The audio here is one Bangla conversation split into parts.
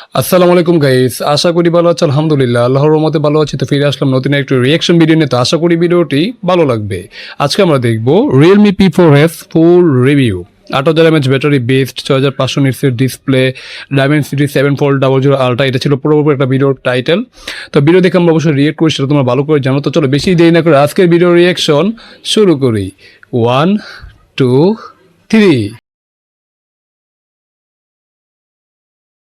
আসসালামু আলাইকুম গাইস, আশা করি ভালো আছো। আলহামদুলিল্লাহ, আল্লাহর রহমতে ভালো আছি। তো ফিরে আসলাম নতুন একটা রিয়াকশন ভিডিও নিয়ে। তো আশা করি ভিডিওটি ভালো লাগবে। আজকে আমরা দেখব Realme P4s full review. 8000 mAh battery, best 6500 নিটসের ডিসপ্লে, Dimensity 7400 আলট্রা। এটা ছিল পুরোপুরি একটা ভিডিওর টাইটেল। তো ভিডিও দেখে আমরা অবশ্যই রিয়েক্ট করি, সেটা তোমরা ভালো করে জানো। তো চলো বেশি দেরি না করে আজকের ভিডিও রিয়াকশন শুরু করি। 1 2 3।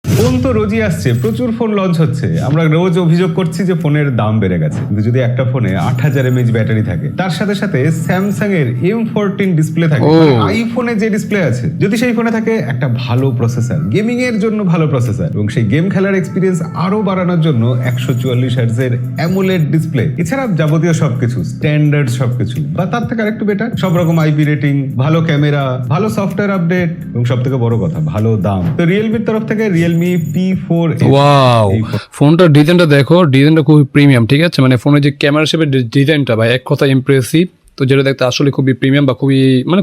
ফোন তো রোজই আসছে, প্রচুর ফোন লঞ্চ হচ্ছে। আমরা রোজ অভিযোগ করছি যে ফোনের দাম বেড়ে গেছে, কিন্তু যদি একটা ফোনে 8000 mAh ব্যাটারি থাকে, তার সাথে সাথে স্যামসাং এর M14 ডিসপ্লে থাকে, আইফোনে যে ডিসপ্লে আছে, যদি সেই ফোনে থাকে একটা ভালো প্রসেসর, গেমিং এর জন্য ভালো প্রসেসর, এবং সেই গেম খেলার এক্সপিরিয়েন্স আরো বাড়ানোর জন্য 144 হার্টজ এর অ্যামোলেড ডিসপ্লে, এছাড়া যাবতীয় সবকিছু স্ট্যান্ডার্ড সবকিছু বা তার থেকে আরেকটু বেটার, সব রকম আইপি রেটিং, ভালো ক্যামেরা, ভালো সফটওয়্যার আপডেট, এবং সব থেকে বড় কথা ভালো দাম। তো রিয়েলমির তরফ থেকে রিয়েলমি P4s। ওয়াও, ফোনটার ডিজাইনটা দেখো, ডিজাইনটা খুবই প্রিমিয়াম। ঠিক আছে, মানে ফোনের যে ক্যামেরা শেপের ডিজাইনটা ভাই এক কথা ইমপ্রেসিভ। তো যেটা দেখতে আসলে খুবই প্রিমিয়াম বা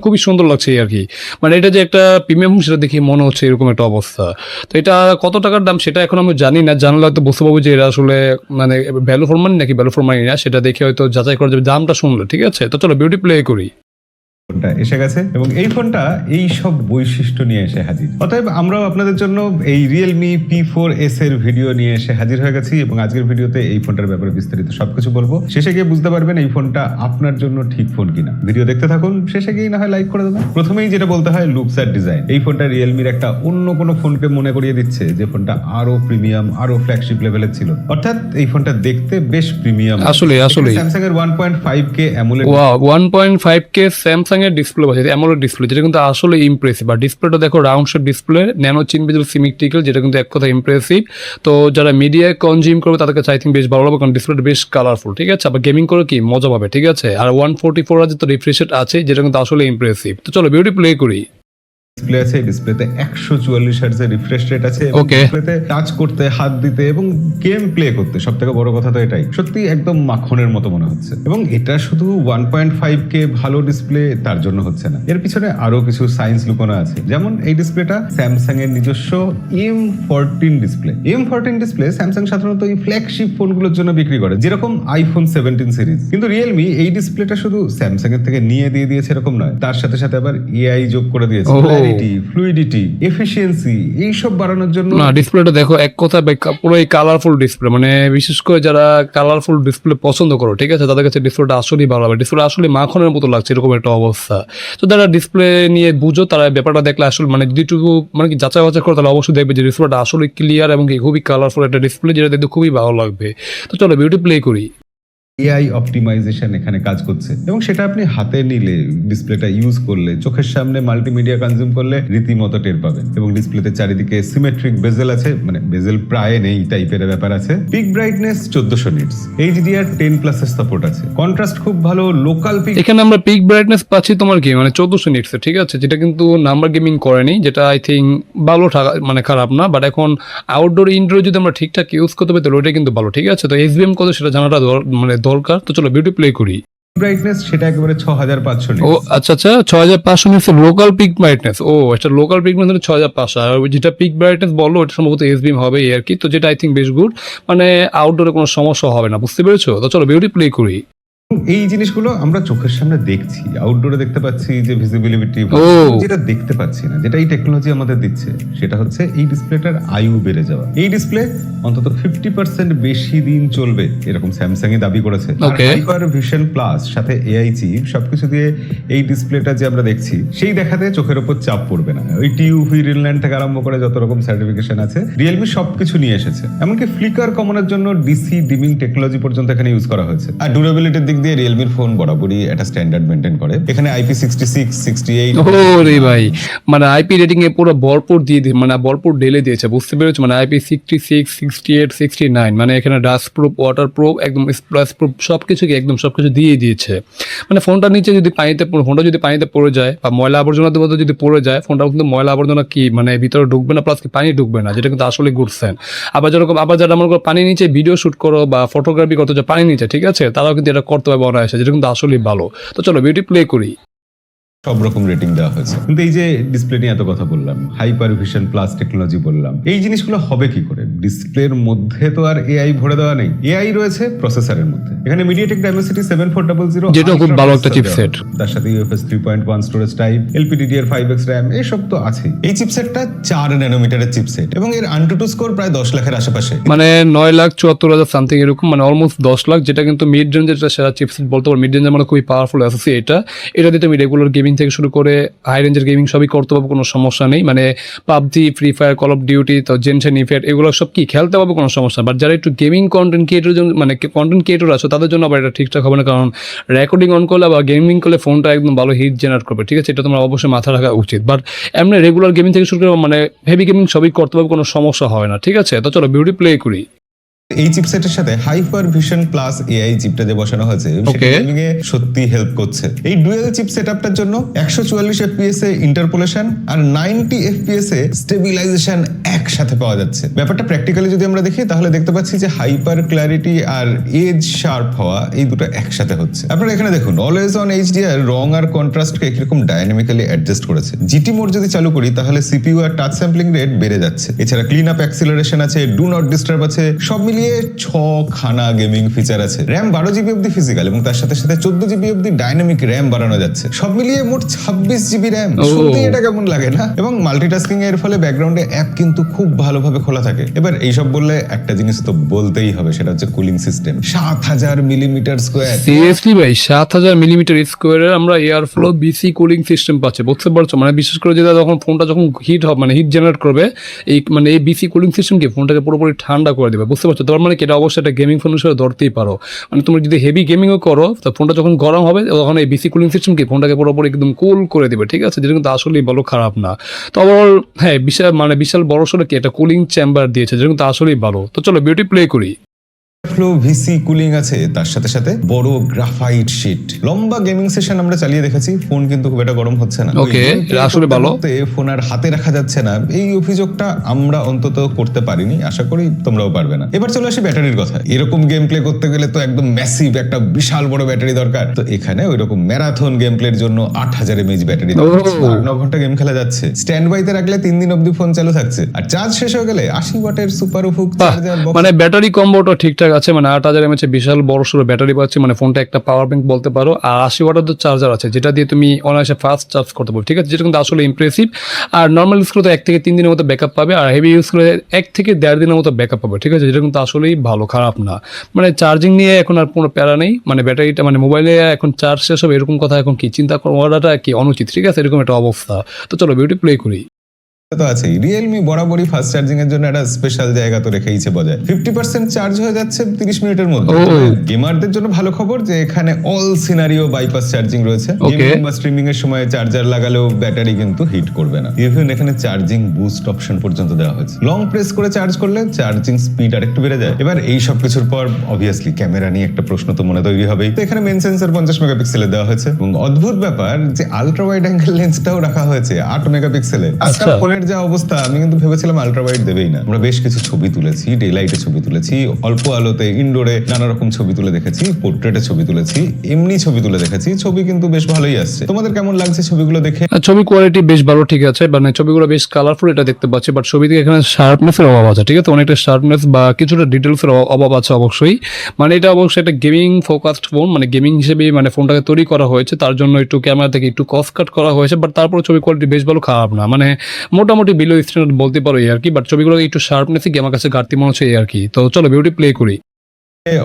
খুবই সুন্দর লাগছে আর কি। মানে এটা যে একটা প্রিমিয়াম সেটা দেখে মনে হচ্ছে এরকম একটা অবস্থা। তো এটা কত টাকার দাম সেটা এখন আমি জানি না, জানলে হয়তো বুঝতে পারবো যে এটা আসলে মানে ভ্যালু ফর মানি নাকি ভ্যালু ফর মানি না, সেটা দেখে হয়তো যাচাই করা যাবে দামটা শুনলে। ঠিক আছে, তো চলো বিউটি প্লে করি। ফোনটা এসে গেছে এবং এই ফোনটা এই সব বৈশিষ্ট্য নিয়ে এসে হাজির। অতএব আমরাও আপনাদের জন্য এই রিয়েলমি P4s এর ভিডিও নিয়ে এসে হাজির হয়ে গেছি, এবং আজকের ভিডিওতে এই ফোনটার ব্যাপারে বিস্তারিত সবকিছু বলবো। শেষে গিয়ে বুঝতে পারবেন এই ফোনটা আপনার জন্য ঠিক ফোন কিনা। ভিডিও দেখতে থাকুন, শেষে গিয়ে না হয় লাইক করে দেবেন। প্রথমেই যেটা বলতে হয়, লুকস আর ডিজাইন। এই ফোনটা রিয়েলমির একটা অন্য কোনো ফোনকে মনে করিয়ে দিচ্ছে যে ফোনটা আরো প্রিমিয়াম, আরো ফ্ল্যাগশিপ লেভেলের ছিল। অর্থাৎ এই ফোনটা দেখতে বেশ প্রিমিয়াম। আসলে স্যামসাং এর 1.5K অ্যামোলেড, 1.5K স্যামসাং এর ডিসপ্লে আছে, অ্যামোলেড ডিসপ্লে, যেটা কিন্তু আসলে ইমপ্রেসিভ। আর ডিসপ্লেটা দেখো রাউন্ড শেপ ডিসপ্লে, ন্যানো চিন বেজেল সিমেট্রিক্যাল, যেটা কিন্তু এক কথা ইমপ্রেসিভ। তো যারা মিডিয়া কনজিউম করবে তাদের কাছে আই থিঙ্ক বেশ ভালো লাগবে, কারণ ডিসপ্লেটা বেশ কালারফুল। ঠিক আছে, আবার গেমিং করে কি মজা পাবে। ঠিক আছে, আর 144 হাজার তো রিফ্রেশ রেট আছে, যেটা কিন্তু আসলে ইমপ্রেসিভ। তো চলো বিউটি প্লে করি। ডিসপ্লে আছে, ডিসপ্লেতে 144 হার্টজ এর রিফ্রেশ রেট আছে, ওকে, ডিসপ্লেতে টাচ করতে, হাত দিতে এবং গেম প্লে করতে সবথেকে বড় কথা তো এটাই, সত্যি একদম মাখনের মতো মনে হচ্ছে। এবং এটা শুধু 1.5K ভালো ডিসপ্লে তার জন্য হচ্ছে না, এর পিছনে আরো কিছু সায়েন্স লুকোনো আছে। যেমন এই ডিসপ্লেটা স্যামসাং এর নিজস্ব M14 display. M14 display Samsung সাধারণত এই ফ্ল্যাগশিপ ফোনগুলোর জন্য বিক্রি করে, যেরকম আইফোন 17 সিরিজ। কিন্তু রিয়েলমি এই ডিসপ্লেটা শুধু স্যামসাং এর থেকে নিয়ে দিয়ে দিয়েছে এরকম নয়, তার সাথে সাথে আবার এআই যোগ করে দিয়েছে। ফ্লুইডিটি, এফিসিয়েন্সি, এইসব বাড়ানোর জন্য। না, ডিসপ্লেটা দেখো এক কথা পুরো কালারফুল ডিসপ্লে, মানে বিশেষ করে যারা কালারফুল ডিসপ্লে পছন্দ করো, ঠিক আছে, তাদের কাছে ডিসপ্লেটা আসলেই ভালো হবে। ডিসপ্লে আসলে মাখনের মতো লাগছে, এরকম একটা অবস্থা। তো যারা ডিসপ্লে নিয়ে বুঝো তারা ব্যাপারটা দেখলে আসলে মানে যেটুকু মানে কি যাচাই বাছাই করো, তাহলে অবশ্যই দেখবে যে ডিসপ্লেটা আসলে ক্লিয়ার এবং খুবই কালারফুল একটা ডিসপ্লে, যেটা দেখতে খুবই ভালো লাগবে। তো চলো বিউটি প্লে করি। এআই অপটিমাইজেশন এখানে কাজ করছে, এবং সেটা আপনি হাতে নিলে, ডিসপ্লেটা ইউজ করলে, চোখের সামনে মাল্টিমিডিয়া কনজিউম করলে রীতিমতো টের পাবেন। এবং ডিসপ্লেতে চারিদিকে সিমেট্রিক বেজেল আছে, মানে বেজেল প্রায় নেই টাইপের ব্যাপার আছে। পিক ব্রাইটনেস 1400 নিটস, HDR10+ এর সাপোর্ট আছে, কন্ট্রাস্ট খুব ভালো, লোকাল পিক। এখানে আমরা পিক ব্রাইটনেস পাচ্ছি তোমার কি মানে 1400 নিটস, ঠিক আছে, যেটা কিন্তু নাম্বার গেমিং করেনি, যেটা আই থিঙ্ক ভালো, মানে খারাপ না। বাট এখন আউটডোর ইনডোর যদি আমরা ঠিকঠাক ইউজ করতে পারি তাহলে ওইটা কিন্তু ভালো। ঠিক আছে, তো SBM কত সেটা জানাটা মানে দরকার। তো চলো বিউটি প্লে করি। ব্রাইটনেস সেটা একেবারে 6500 ও নিটস। আচ্ছা আচ্ছা, 6500 নিটস লোকাল পিক ব্রাইটনেস। ও এটা লোকাল পিক ব্রাইটনেস 6500, আর যেটা পিক ব্রাইটনেস বললো ওটা সম্ভবত SBM হবে আর কি। তো যেটা আই থিঙ্ক বেশ গুড, মানে আউটডোরে কোনো সমস্যা হবে না, বুঝতে পেরেছো। তো চলো বিউটি প্লে করি। এই জিনিসগুলো আমরা চোখের সামনে দেখছি, আউটডোরে দেখতে পাচ্ছি যে ভিজিবিলিটি, যেটা দেখতে পাচ্ছি না, যেটা এই টেকনোলজি আমাদের দিচ্ছে, সেটা হচ্ছে এই ডিসপ্লেটার আয়ু বেড়ে যাওয়া। এই ডিসপ্লে অন্তত 50% বেশি দিন চলবে এরকম স্যামসাং এ দাবি করেছে। হাইপার ভিশন প্লাস সাথে এআই চিপ সবকিছু দিয়ে এই ডিসপ্লেটা যে আমরা দেখছি, সেই দেখাতে চোখের উপর চাপ পড়বে না। ওই টিউভি রিনল্যান্ড থেকে আরম্ভ করে যত রকম সার্টিফিকেশন আছে রিয়েলমি সবকিছু নিয়ে এসেছে। এমনকি ফ্লিকার কমানোর জন্য ডিসি ডিমিং টেকনোলজি পর্যন্ত এখানে ইউজ করা হয়েছে। আর ডিউরেবিলিটির দিক দিয়ে রিয়েলমির ফোন বরাবরই একটা স্ট্যান্ডার্ড মেইনটেইন করে। এখানে IP66, 68। ওরে ভাই, মানে আইপি রেটিং এ পুরো ভরপুর দিয়ে মানে ভরপুর ঢেলে দিয়েছে, বুঝতে পেরেছো। মানে IP66, 68, 69, মানে এখানে ডাস্ট প্রুফ, ওয়াটার প্রুফ, একদম স্প্ল্যাশ প্রুফ, সবকিছুকে একদম সবকিছু দিয়ে দিয়েছে। মানে ফোনটা নিচে যদি ফোনটা যদি পানিতে পড়ে যায় বা ময়লা আবর্জনা যদি পড়ে যায়, ফোনটা কিন্তু ময়লা আবর্জনা কি মানে ভিতরে ঢুকবে না, প্লাস কি পানি ঢুকবে না, যেটা কিন্তু আসলে গুড সাইন। আবার যারা মনে করো পানি নিচে ভিডিও শুট করো বা ফটোগ্রাফি করতে যায় পানি নিচে, ঠিক আছে, তারাও কিন্তু এটা করতে পারবে অনায়াসে, যেটা কিন্তু আসলেই ভালো। তো চলো বিউটি প্লে করি। সব রকম রেটিং দেওয়া হয়েছে। কিন্তু এই যে ডিসপ্লে নিয়ে এত কথা বললাম, হাইপার ভিশন প্লাস টেকনোলজি বললাম, এই জিনিসগুলো হবে কি করে? ডিসপ্লের মধ্যে তো আর এআই ভরে দেওয়া নেই, এআই রয়েছে প্রসেসরের মধ্যে। এখানে মিডিয়াটেক ডাইমেনসিটি 7400, যেটা খুব ভালো একটা চিপসেট। তার সাথে UFS 3.1 storage type, LPDDR5X RAM, এসব তো আছে। এই চিপসেটটা 4 ন্যানোমিটারের চিপসেট এবং এর AnTuTu স্কোর প্রায় 10 লাখের আশেপাশে, মানে 9,74,000 সামথিং এরকম, মানে অলমোস্ট 10 লাখ, যেটা কিন্তু মিড রেঞ্জের সেরা চিপসেট বলতে পারো। মিড রেঞ্জের মানে খুবই পাওয়ারফুল অ্যাসোসি এটা দিয়ে তুমি রেগুলার গেমিং থেকে শুরু করে হাই রেঞ্জের গেমিং সবই করতে পারবো, কোনো সমস্যা নেই। মানে PUBG, free fire, call of duty, তো জেনশন ইফেক্ট, এগুলো সব কি খেলতে পারবো, কোনো সমস্যা। বাট যারা একটু গেমিং কন্টেন্ট ক্রিয়েটর, মানে কন্টেন্ট ক্রিয়েটর আছে, তাদের জন্য আবার এটা ঠিকঠাক হবে না, কারণ রেকর্ডিং অন করলে বা গেমিং করলে ফোনটা একদম ভালো হিট জেনারেট করবে, ঠিক আছে? এটা তোমার অবশ্যই মাথা রাখা উচিত। বাট এমনি রেগুলার গেমিং থেকে শুরু করে মানে হেভি গেমিং সবই করতে পারবো, কোনো সমস্যা হয় না, ঠিক আছে? তো চলো বিউটি প্লে করি। এই চিপসেটের সাথে হাইপার ভিশন প্লাস এআই চিপটা যে বসানো হয়েছে সেটা গেমিং এ সত্যি হেল্প করছে। এই ডুয়াল চিপ সেটআপটার জন্য 144 FPS এ ইন্টারপোলেশন আর 90 FPS এ স্টেবিলাইজেশন একসাথে পাওয়া যাচ্ছে। ব্যাপারটা প্র্যাকটিক্যালি যদি আমরা দেখি তাহলে দেখতে পাচ্ছি যে হাইপার ক্ল্যারিটি আর এজ শার্প হওয়া এই দুটো একসাথে হচ্ছে। আপনারা এখানে দেখুন অলওয়েজ অন HDR রং আর কন্ট্রাস্টকে কিরকম ডায়নামিক্যালি অ্যাডজাস্ট করেছে। জিটি মোড যদি চালু করি তাহলে সিপিইউ আর টাচ স্যাম্পলিং রেট বেড়ে যাচ্ছে। এছাড়া ক্লিন আপ অ্যাক্সিলারেশন আছে, ডু নট ডিস্টার্ব আছে, সব মিলিয়ে 6 খানা গেমিং ফিচার আছে। র্যাম 12 জিবি অব্দি ফিজিক্যাল এবং তার সাথে সাথে 14 জিবি অব্দি ডাইনামিক র্যাম বাড়ানো যাচ্ছে। সব মিলিয়ে মোট 26 জিবি র্যাম। শুনতে এটা কেমন লাগে না? এবং মাল্টিটাস্কিং এর ফলে ব্যাকগ্রাউন্ডে অ্যাপ কিন্তু খুব ভালোভাবে খোলা থাকে। এবার এইসব বললে একটা জিনিস তো বলতেই হবে, সেটা হচ্ছে cooling system. 7000 millimetre square. Seriously ভাই, 7000 মিলিমিটার স্কোয়ারের আমরা এয়ার ফ্লো বিসি কুলিং সিস্টেম পাচ্ছি, বুঝতে পারছো? মানে বিশেষ করে যেটা যখন ফোনটা যখন হিট হবে, মানে হিট জেনারেট করবে, এই মানে এই বিসি কুলিং সিস্টেম কি ফোনটাকে পুরোপুরি ঠান্ডা করে দেবে, বুঝতে পারছো? তার মানে কি এটা অবশ্যই একটা গেমিং ফোন হিসেবে ধরতেই পারো। মানে তুমি যদি হেভি গেমিংও করো, তো ফোনটা যখন গরম হবে তখন এই বিসি কুলিং সিস্টেম কি ফোনটাকে পুরোপুরি একদম কুল করে দেবে, ঠিক আছে? যেটা কিন্তু আসলেই বলো খারাপ না। তো ওভারঅল হ্যাঁ, বিশাল বড় সড়ো কি একটা কুলিং চেম্বার দিয়েছে, যেটা কিন্তু আসলেই ভালো। তো চলো বিউটি প্লে করি। ফ্লো ভিসি কুলিং আছে, তার সাথে সাথে বড় গ্রাফাইট শীট। লম্বা গেমিং সেশন আমরা চালিয়ে দেখেছি, ফোন কিন্তু খুব একটা গরম হচ্ছে না। ওকে, এটা আসলে ভালো। ফোন আর হাতে রাখা যাচ্ছে না, এই অভিযোগটা আমরা অন্তত করতে পারিনি, আশা করি তোমরাও পারবে না। এবার চলে আসি ব্যাটারির কথা। এরকম গেম প্লে করতে গেলে তো একদম ম্যাসিভ একটা বিশাল বড় ব্যাটারি দরকার। তো এখানে ওইরকম ম্যারাথন গেম প্লের জন্য 8000 mAh ব্যাটারি দরকার। 9 ঘন্টা গেম খেলা যাচ্ছে। স্ট্যান্ড বাইতে রাখলে 3 দিন অবধি ফোন চালু থাকছে। আর চার্জ শেষ হয়ে গেলে 80 ওয়াটের সুপার হুক চার্জার বক্স। মানে ব্যাটারি কম্বোটা ঠিকঠাক আছে, মানে 8000 mAh বিশাল বড় সড়ো ব্যাটারি পাচ্ছি, মানে ফোনটা একটা পাওয়ার ব্যাংক বলতে পারো। আর 80 ওয়াটের চার্জার আছে, যেটা দিয়ে তুমি অনায়াসে ফাস্ট চার্জ করতে পারো, ঠিক আছে? যেটা কিন্তু আসলে ইমপ্রেসিভ। আর নর্মাল ইউজ করলে 1 থেকে 3 দিনের মতো ব্যাকআপ পাবে, আর হেভি ইউজ করলে 1 থেকে 1.5 দিনের মতো ব্যাকআপ পাবে, ঠিক আছে? যেটা কিন্তু আসলেই ভালো, খারাপ না। মানে চার্জিং নিয়ে এখন আর কোনো প্যারা নেই। মানে ব্যাটারিটা মানে মোবাইলে এখন চার্জ শেষ হবে এরকম কথা এখন কি চিন্তা করাটা কি অনুচিত, ঠিক আছে? এরকম একটা অবস্থা। তো চলো বিউটি প্লে করি। তো আছেই। রিয়েলমি বরাবরই ফাস্ট চার্জিং এর জন্য একটা স্পেশাল জায়গা তো রেখেইছে বজায়। 50% চার্জ হয়ে যাচ্ছে 30 মিনিটের মধ্যে। গেমারদের জন্য ভালো খবর যে এখানে অল সিনারিও বাইপাস চার্জিং রয়েছে। গেমিং বা স্ট্রিমিং এর সময় চার্জার লাগালেও ব্যাটারি কিন্তু হিট করবে না। ইভেন এখানে চার্জিং বুস্ট অপশন পর্যন্ত দেওয়া হয়েছে। লং প্রেস করে চার্জ করলে চার্জিং স্পিড আরেকটু বেড়ে যায়। এবার এই সব কিছুর পর অবভিয়াসলি ক্যামেরা নিয়ে একটা প্রশ্ন তো মনে তৈরি হবেই। তো এখানে মেন সেন্সর 50 মেগাপিক্সেলের দেওয়া হয়েছে এবং অদ্ভুত ব্যাপার যে আলট্রা ওয়াইড অ্যাঙ্গেল লেন্সটাও রাখা হয়েছে 8 মেগাপিক্সেলের। আচ্ছা, যা অবস্থা, আমি কিন্তু ভেবেছিলাম আলট্রা ওয়াইড দেবেই না। আমরা বেশ কিছু ছবি তুলেছি, ডে লাইটে ছবি তুলেছি, অল্প আলোতে ইনডোরে নানা রকম ছবি তুলে দেখেছি, পোর্ট্রেটে ছবি তুলেছি, এমনি ছবি তুলে দেখেছি। ছবি কিন্তু বেশ ভালোই আসছে। তোমাদের কেমন লাগছে ছবিগুলো দেখে? ছবি কোয়ালিটি বেশ ভালো, ঠিক আছে। মানে ছবিগুলো বেশ কালারফুল, এটা দেখতে পাচ্ছি। বাট ছবি থেকে এখানে শার্পনেস এর অভাব আছে, ঠিক আছে? অনেকটা শার্পনেস বা কিছুটা ডিটেলস এর অভাব আছে অবশ্যই। মানে এটা অবশ্যই একটা গেমিং ফোকাসড ফোন, মানে গেমিং হিসেবে মানে ফোনটাকে তৈরি করা হয়েছে, তার জন্য একটু ক্যামেরা থেকে একটু কস্ট কাট করা হয়েছে। বাট তারপরে ছবি কোয়ালিটি বেশ ভালো, খারাপ না। মানে মোটামুটি বিলো স্ট্যান্ডার্ড বলতে পারো এই আর কি। বাট ছবিগুলো একটু শার্পনেসই আমার কাছে ঘাটতি মনে হচ্ছে এই আর কি। তো চলো বিউটি প্লে করি।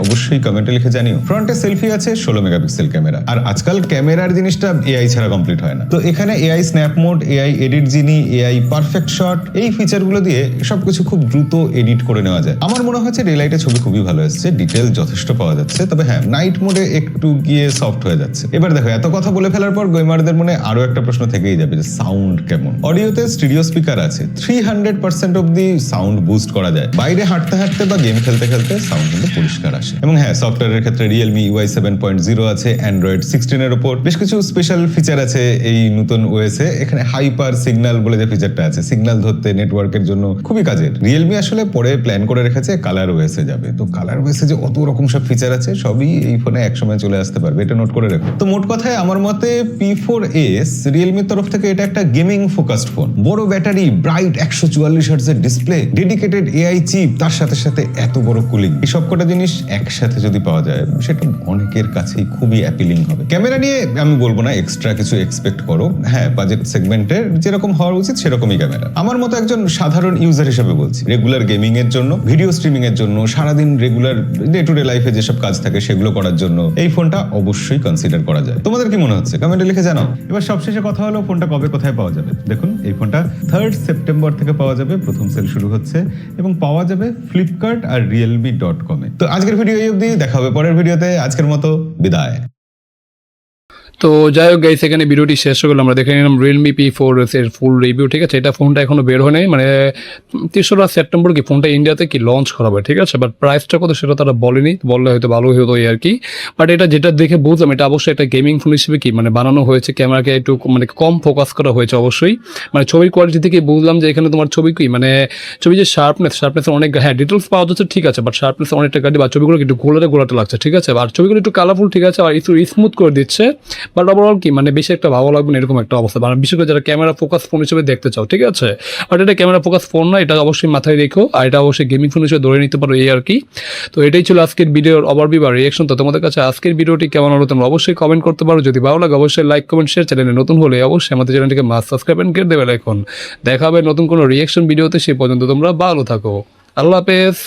অবশ্যই কমেন্টে লিখে জানিও। ফ্রন্টে সেলফি আছে, 16 মেগাপিক্সেল ক্যামেরা। আর আজকাল ক্যামেরার জিনিসটা এআই ছাড়া কমপ্লিট হয় না। তো এখানে AI snap mode, AI edit genie, AI perfect shot, এই ফিচারগুলো দিয়ে সবকিছু খুব দ্রুত এডিট করে নেওয়া যায়। আমার মনে হচ্ছে ডে লাইটে ছবি খুবই ভালো এসেছে, ডিটেল যথেষ্ট পাওয়া যাচ্ছে। তবে হ্যাঁ, নাইট মোডে একটু গিয়ে সফট হয়ে যাচ্ছে। এবার দেখো, এত কথা বলে ফেলার পর গেমারদের মনে আরো একটা প্রশ্ন থেকেই যাবে যে সাউন্ড কেমন। অডিওতে স্টিরিও স্পিকার আছে, 300% অব্দি সাউন্ড বুস্ট করা যায়। বাইরে হাঁটতে হাঁটতে বা গেম খেলতে খেলতে সাউন্ড কিন্তু পরিষ্কার ফিচার আসে। এবং হ্যাঁ, সফটওয়্যারের ক্ষেত্রে রিয়েলমি UI 7.0 আছে, অ্যান্ড্রয়েড 16 এর উপর বেশ কিছু স্পেশাল ফিচার আছে এই নতুন ওএসে। এখানে হাইপার সিগন্যাল বলে যে ফিচারটা আছে, সিগন্যাল ধরতে নেটওয়ার্কের জন্য খুবই কাজের। রিয়েলমি আসলে পরে প্ল্যান করে রেখেছে কালার ওএসে যাবে, তো কালার ওএসে যে অত রকম সব ফিচার আছে সবই এই ফোনে একসময় চলে আসতে পারবে, এটা নোট করে রাখো। তো মোট কথায় আমার মতে P4s রিয়েলমির তরফ থেকে এটা একটা গেমিং ফোকাসড ফোন। বড় ব্যাটারি, ব্রাইট 144 হার্টজের ডিসপ্লে, ডেডিকেটেড এআই চিপ, তার সাথে সাথে এত বড় কুলিং, এই সবকটা জিনিস একসাথে যদি পাওয়া যায় সেটা অনেকের কাছেই খুবই অ্যাপিলিং হবে। ক্যামেরা নিয়ে আমি বলবো না এক্সট্রা কিছু এক্সপেক্ট করো, হ্যাঁ বাজেট সেগমেন্টের যেরকম হওয়া উচিত সেরকমই ক্যামেরা। আমার মতো একজন সাধারণ ইউজার হিসেবে বলছি, রেগুলার গেমিং এর জন্য, ভিডিও স্ট্রিমিং এর জন্য, সারাদিন রেগুলার ডে টু ডে লাইফে যেসব কাজ থাকে সেগুলো করার জন্য এই ফোনটা অবশ্যই কনসিডার করা যায়। তোমাদের কি মনে হচ্ছে কমেন্টে লিখে জানাও। এবার সবশেষে কথা হলো ফোনটা কবে কোথায় পাওয়া যাবে। দেখুন এই ফোনটা 3rd সেপ্টেম্বর থেকে পাওয়া যাবে, প্রথম সেল শুরু হচ্ছে, এবং পাওয়া যাবে ফ্লিপকার্ট আর realme.com এ। তো আজকের ভিডিও এই অবধি, দেখা হবে পরের ভিডিওতে। আজকের মতো বিদায়। তো যাই হোক গাইস, এখানে ভিডিওটি শেষ হয়ে গেল। আমরা দেখে নিলাম রিয়েলমি P4s এর ফুল রিভিউ, ঠিক আছে। এটা ফোনটা এখনো বের হয় নাই, মানে 3রা সেপ্টেম্বর কি ফোনটা ইন্ডিয়াতে কি লঞ্চ করা হবে, ঠিক আছে। বাট প্রাইসটা কত সেটা তারা বলেনি, বললে হয়তো ভালো হতো এই আর কি। বাট এটা যেটা দেখে বুঝলাম এটা অবশ্যই একটা গেমিং ফোন হিসেবে কি মানে বানানো হয়েছে, ক্যামেরাকে একটু মানে কম ফোকাস করা হয়েছে অবশ্যই। মানে ছবির কোয়ালিটি থেকে বুঝলাম যে এখানে তোমার ছবি কি মানে ছবি যে শার্পনেস অনেক, হ্যাঁ ডিটেলস পাওয়া যাচ্ছে ঠিক আছে, বাট শার্পনেস অনেকটা গাড়ি বা ছবিগুলো একটু গোলাতে লাগছে, ঠিক আছে। আর ছবিগুলো একটু কালারফুল, ঠিক আছে, আর একটু স্মুথ করে দিচ্ছে। বাট ওভারঅল কি মানে বেশি একটা ভালো লাগবে না এরকম একটা অবস্থা, মানে বিশেষ করে যারা ক্যামেরা ফোকাস ফোন হিসেবে দেখতে চাও, ঠিক আছে। বাট এটা ক্যামেরা ফোকাস ফোন না, এটা অবশ্যই মাথায় রেখো, আর এটা অবশ্যই গেমিং ফোন হিসেবে ধরে নিতে পারো এই আর কি। তো এটাই ছিল আজকের ভিডিওর ওভারভিউ বা রিয়েকশন। তো তোমাদের কাছে আজকের ভিডিওটি কেমন হলো তোমরা অবশ্যই কমেন্ট করতে পারো। যদি ভালো লাগে অবশ্যই লাইক কমেন্ট শেয়ার, চ্যানেলে নতুন হলে অবশ্যই আমাদের চ্যানেলটিকে মাস্ট সাবস্ক্রাইব এন্ড গেট দেবে এখন। দেখা হবে নতুন কোনো রিয়েকশন ভিডিওতে, সেই পর্যন্ত তোমরা ভালো থাকো। আল্লাহ হাফেজ।